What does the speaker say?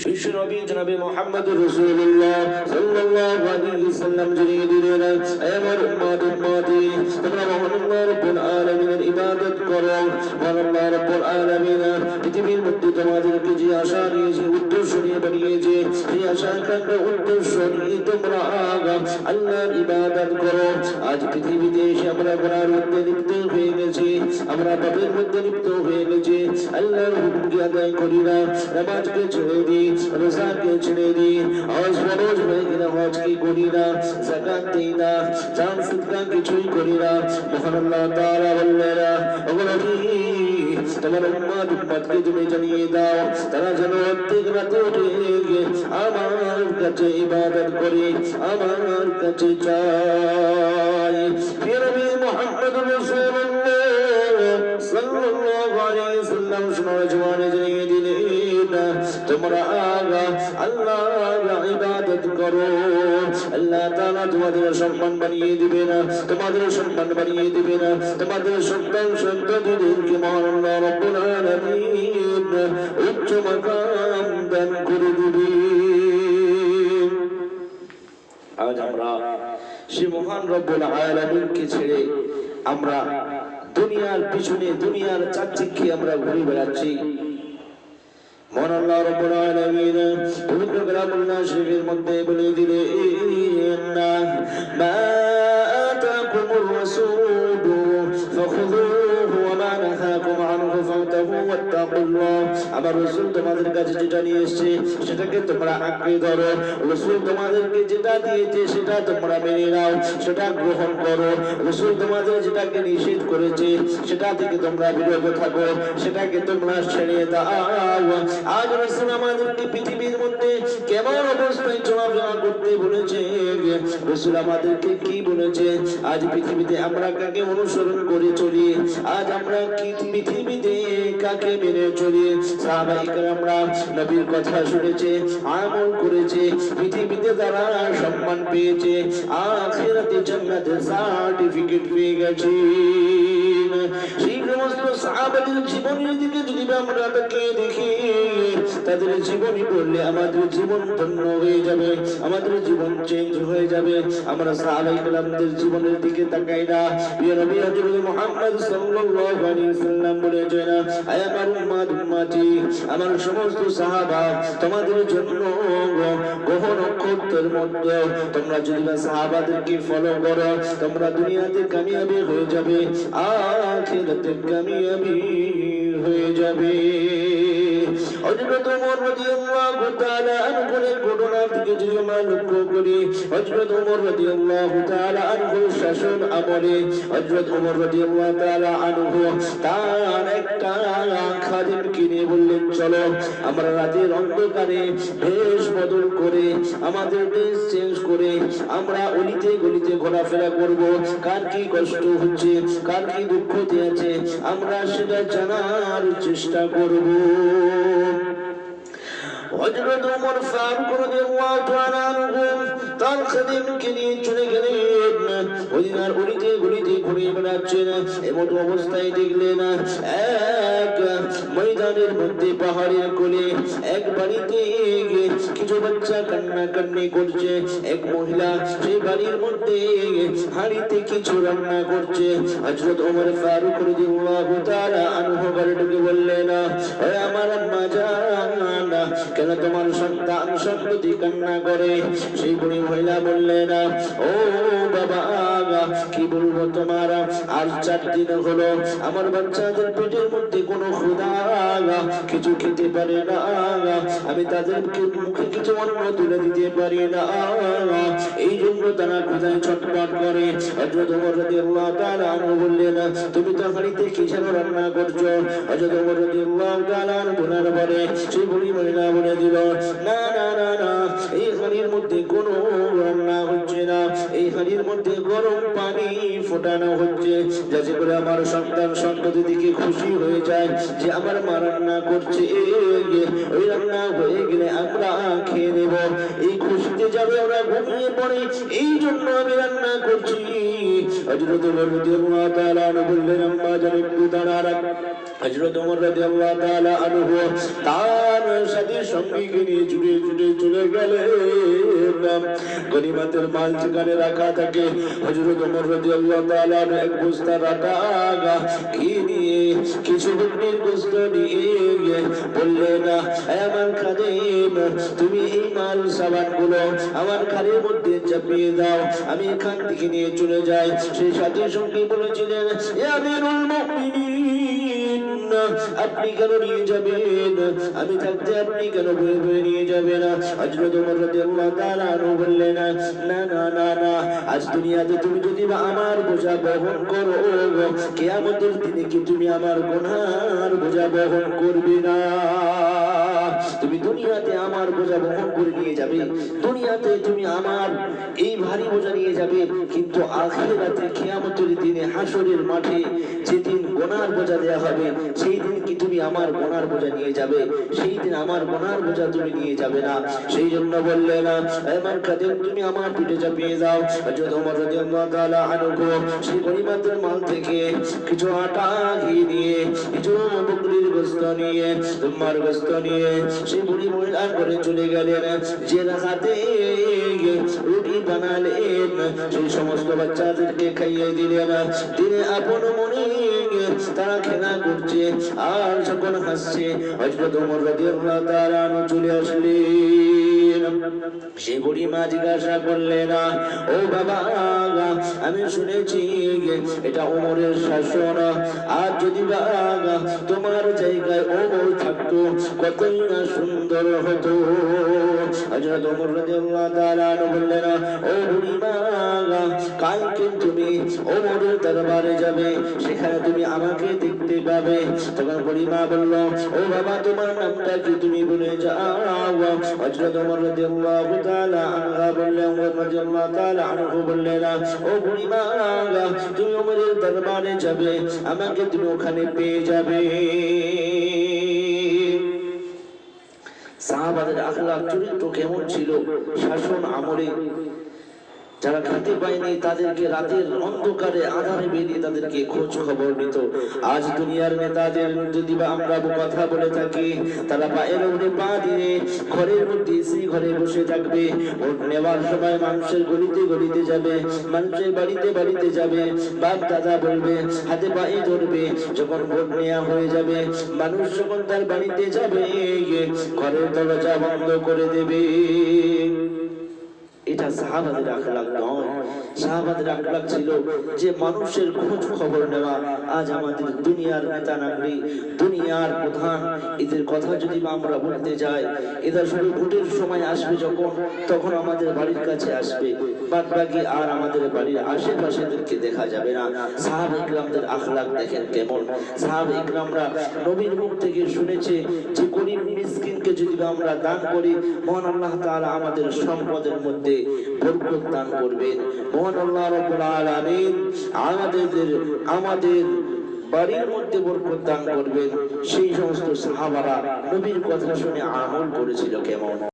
বিশ্ব নবী জনাবে মুহাম্মদুর রাসূলুল্লাহ সাল্লাল্লাহু আলাইহি ওয়াসাল্লাম জানিয়ে দিলেন, হে আমার উম্মতি, তোমরা মহান আল্লাহ রাব্বুল আলামিনের ইবাদত করো। মহান আল্লাহ রাব্বুল আলামিন পৃথিবীর মধ্যে তোমাদেরকে যে আশা নিয়েছে, উদ্দেশ্য নিয়ে বানিয়েছে, সেই আশা আকাঙ্ক্ষা উদ্দেশ্য নিয়ে তোমরা আল্লাহর ইবাদত করো। আজ পৃথিবীতে এসে আমরা গুনাহের মধ্যে লিপ্ত হয়ে গেছি, আমরা পাপের মধ্যে লিপ্ত হয়ে গেছি। আল্লাহর হুকুমকে আদায় করি না, নামাজকে ছেড়ে দিই, রোজাকে ছেড়ে দিই, হজ ফরজ হয়ে গেলে হজকে করি না, যাকাত দিই না, দান সদকা কিছুই করি না। মহান আল্লাহ তাআলা বললেন, ওগো নবী, তোমার উম্মতকে তুমি জানিয়ে দাও, তারা যেন প্রত্যেক রাতে উঠে আমার কাছে ইবাদত করে, আমার কাছে চায়। প্রিয় নবী মুহাম্মদুর রাসূলুল্লাহ সাল্লাল্লাহু আলাইহি ওয়াসাল্লাম জওয়ানে জানিয়ে দিলেন, তোমরা আল্লাহর ইবাদত করো, আল্লাহ তাআলা তোমাদের সম্মান বানিয়ে দিবেন, তোমাদের সম্মান বানিয়ে দিবেন, তোমাদের সন্তান সন্ততিদেরকে মহান আল্লাহ রাব্বুল আলামিন উচ্চ মাকাম দান করে দিবেন। আজ আমরা সেই মহান রব্বুল আলামিনকে ছেড়ে আমরা দুনিয়ার পিছনে, দুনিয়ার চাকচিক্যে আমরা ঘুরে বেড়াচ্ছি। মহান আল্লাহ রাব্বুল আলামিন পবিত্র কালামুল্লাহ শরীফের মধ্যে বলে দিলেন, মা আতাকুমুর রাসূলু ফাখুযুহু ওয়া মা নাহাকুম আনহু ফান্তাহু ওয়াত্তাকুল্লাহ। আমার রাসূল তোমাদের কাছে যেটা নিয়ে এসেছে সেটাকে তোমরা আঁকড়ে ধরো, রাসূল তোমাদেরকে যেটা দিয়েছে সেটা তোমরা মেনে নাও, সেটা গ্রহণ করো। রাসূল তোমাদের যেটাকে নিষেধ করেছে সেটা থেকে তোমরা বিরত থাকো, সেটাকে তোমরা ছেড়ে দাও। আজ রাসূল আমাদেরকে পৃথিবীর মধ্যে কেমন অবস্থায় চলাফেরা করতে বলেছে, রাসূল আমাদেরকে কি বলেছে, আজ পৃথিবীতে আমরা কাকে অনুসরণ করে চলি, আজ আমরা কি পৃথিবীতে কাকে মেনে চলি। সাহাবায়ে কেরামরা নবীর কথা শুনেছে, আমল করেছে, পৃথিবীতে তারা সম্মান পেয়েছে, আখিরাতে জান্নাতের সার্টিফিকেট পেয়ে গেছে। সেই সমস্ত সাহাবাদের জীবনের দিকে যদি আমরা তাকিয়ে দেখি, তাদের জীবনী পড়লে আমাদের জীবন ধন্য হয়ে যাবে, আমাদের জীবন চেঞ্জ হয়ে যাবে। আমরা সাহাবায়ে কেরামদের জীবনের দিকে তাকাই না। প্রিয় নবী হযরত মুহাম্মদ সাল্লাল্লাহু আলাইহি ওয়াসাল্লাম বলেছেন, হে আমার উম্মতি, আমার সমস্ত সাহাবা তোমাদের জন্য গ্রহ নক্ষত্রের মধ্যে, তোমরা যদি সাহাবাদেরকে ফলো করো তোমরা দুনিয়াতে কামিয়াবি হয়ে যাবে, আখিরাতে কামিয়াবি হয়ে যাবে। হযরত ওমর রাদিয়াল্লাহু তাআলা আনহুর ঘটনা থেকে যদি আমরা লক্ষ্য করি, হযরত ওমর রাদিয়াল্লাহু তাআলা আনহুর শাসন আমলে হযরত ওমর রাদিয়াল্লাহু তাআলা আনহু তার একটা খাদিমকে নিয়ে বললেন, চলো আমরা রাতের অন্ধকারে বেশ বদল করে, আমাদের ড্রেস চেঞ্জ করে আমরা অলিতে গলিতে ঘোরাফেরা করব, কার কি কষ্ট হচ্ছে, কার কি দুঃখ আছে আমরা সেটা জানার চেষ্টা করব। হযরত ওমর ফারুক রাদিয়াল্লাহু তাআলা আনহু তার খাদিমকে নিয়ে চলে গেলেন, ওদিনার অলিতে গলিতে ঘুরে বেড়াচ্ছেন। এমন অবস্থায় দেখলেন এক ময়দানের মধ্যে পাহাড়ের কোলে এক বাড়িতে কিছু বাচ্চা কান্নাকান্নি করছে, এক মহিলা সেই বাড়ির মধ্যে হাঁড়িতে কিছু রান্না করছে। হযরত ওমর ফারুক রাদিয়াল্লাহু তাআলা আনহু বাড়িটাকে বললেন, হে আমার আম্মা জান, কেন তোমার সন্তান সন্ততি কান্না করে? সেই বুড়ি মহিলা বললেন, ও বাবা, কি বলবো তোমার, আর 4 দিন হলো আমার বাচ্চাদের পেটের মধ্যে কোনো ক্ষুধা কিছু খেতে পারে না, আমি তাদেরকে মুখে কিছু অন্ন তুলে দিতে পারি না, এই জন্য তারা ক্ষুধায় ছটফট করে। হযরত ওমর রাদিয়াল্লাহু তাআলা আনহু বললেন, তুমি তো হাঁড়িতে কি যেন রান্না করছো? হযরত ওমর রাদিয়াল্লাহু তাআলা আনহু বলার পরে সেই বুড়ি মহিলা বলে দিল, না না না না, এই হাঁড়ির মধ্যে কোনো রান্না হচ্ছে না, এই হাঁড়ির মধ্যে গরম পানি ফোটানো হচ্ছে, যাতে করে আমার সন্তান সন্ততি দিকে খুশি হয়ে যায় যে আমার মা রান্না করছে, ওই রান্না হয়ে গেলে আমরা খেয়ে নেব, এই খুশিতে যাবে ওরা ঘুমিয়ে পড়ে, এই জন্য আমি রান্না করছি। হযরত ওমর রাদিয়াল্লাহু তাআলা বললেন, আম্মা জান একটু দাঁড়ান। হযরত ওমর রাদিয়াল্লাহু তাআলা আনহু তার সাথে সঙ্গীকে নিয়ে ছুটে ছুটে চলে গেলেন। গনিমতের মাল যেখানে রাখা থাকে হযরত ওমর রাদিয়াল্লাহু তাআলা এক বস্তা রাখা ঘি নিয়ে কিছু বকরির গোশত নিয়ে বললেন, আমার খাদেম তুমি এই মাল সাবানগুলো আমার খালের মধ্যে চাপিয়ে দাও, আমি এখান থেকে নিয়ে চলে যাই। সেই সাথে সঙ্গী বলেছিলেন, ইয়া আমিরুল মুমিনিন আপনি কেন নিয়ে যাবেন, আমি থাকতে আপনি কেন বয়ে বয়ে নিয়ে যাবেন? হযরত ওমর রাদিয়াল্লাহু তাআলা আনহু বললেন, না না না না, আজ দুনিয়াতে তুমি যদি আমার বোঝা বহন করো, কিয়ামতের দিনে কি তুমি আমার গুনার বোঝা বহন করবে না? তুমি দুনিয়াতে আমার বোঝা বহন করে নিয়ে যাবে, দুনিয়াতে তুমি আমার এই ভারী বোঝা নিয়ে যাবে, কিন্তু আখিরাতে কিয়ামতের দিনে হাসরের মাঠে যেদিন গুনার বোঝা দেয়া হবে, সেই দিন কি তুমি আমার গুনার বোঝা নিয়ে যাবে? সেই দিন আমার গুনার বোঝা তুমি নিয়ে যাবে না। সেই জন্য বললেন, আমার খাদেম তুমি আমার পিঠে চাপিয়ে দাও। হযরত ওমর রাদিয়াল্লাহু তাআলা আনহু সেই গনিমতের মাল থেকে কিছু আটা ঘি নিয়ে, কিছু বকরির গোশত নিয়ে, তোমার গোশত নিয়ে সেই বুড়ি মহিলার ঘরে চলে গেলেন। যে রাখাতে রুটি বানালেন, সেই সমস্ত বাচ্চাদেরকে খাইয়ে দিলেন। তিনি আপন মনে তারা খেলা করছে আর যখন হাসছে, হযরত ওমর রাদিয়াল্লাহু তাআলা আনহু চলে আসলেন। সেই বুড়ি মা জিজ্ঞাসা করলেন, ও বাবা আমি শুনেছি এটা ওমরের শাসন, আর যদি বাবা তোমার জায়গায় ওমর থাকতো কতই না সুন্দর হতো। হযরত ওমর রাদিয়াল্লাহু তাআলা আনহু বললেন, ও বুড়ি মা কালকে তুমি ওমরের দরবারে যাবে, সেখানে তুমি আমাকে দেখতে পাবে। তখন বুড়ি মা বলল, ও বাবা তোমার নামটা কি তুমি বলে যাও। হযরত ওমর রাদিয়াল্লাহু তাআলা আনহু বললেন, ওমর রাদিয়াল্লাহু তাআলা আনহু বললেন, ও বুড়ি মা তুমি ওমরের দরবারে যাবে, আমাকে তুমি ওখানে পেয়ে যাবে। সাহাবাদের আখলাক চরিত্র কেমন ছিল শাসন আমলে? যারা খেতে পায়নি তাদেরকে রাতের অন্ধকারে আধারে বেরিয়ে তাদেরকে খোঁজ খবর নিত। আজ দুনিয়ার নেতাদের যদি বা আমরা কথা বলে থাকি, তারা পায়ের উপরে পা দিয়ে ঘরের মধ্যে এসে ঘরে বসে থাকবে, ভোট নেওয়ার সময় মানুষের গলিতে গলিতে যাবে, মানুষের বাড়িতে বাড়িতে যাবে, বাপ দাদা বলবে, হাতে পায়ে ধরবে। যখন ভোট নেওয়া হয়ে যাবে, মানুষ যখন তার বাড়িতে যাবে, ঘরের দরজা বন্ধ করে দেবে। এটা সাহাবাদের আখলাক নয়। সাহাবাদের আখলাক ছিল যে মানুষের খোঁজ খবর নেওয়া। আজ আমাদের দুনিয়ার নেতা নাগরি, দুনিয়ার প্রধান, এদের কথা যদি আমরা বলতে যাই, এরা শুধু ভোটের সময় আসবে যখন, তখন আমাদের বাড়ির কাছে আসবে, বাদ বাকি আর আমাদের বাড়ির আশেপাশে এদেরকে দেখা যাবে না। সাহাবা ইকরামদের আখলাক দেখেন কেমন। সাহাবা ইকরামরা নবীর মুখ থেকে শুনেছে যে গরিব মিসকিনকে যদি আমরা দান করি, মহান আল্লাহ তাআলা আমাদের সম্পদের মধ্যে বরকত দান করবেন। মহান আল্লাহ রাব্বুল আলামিন আমাদের বাড়ির মধ্যে বরকত দান করবেন। সেই সমস্ত সাহাবারা নবীর কথা শুনে আমল করেছিল কেমন।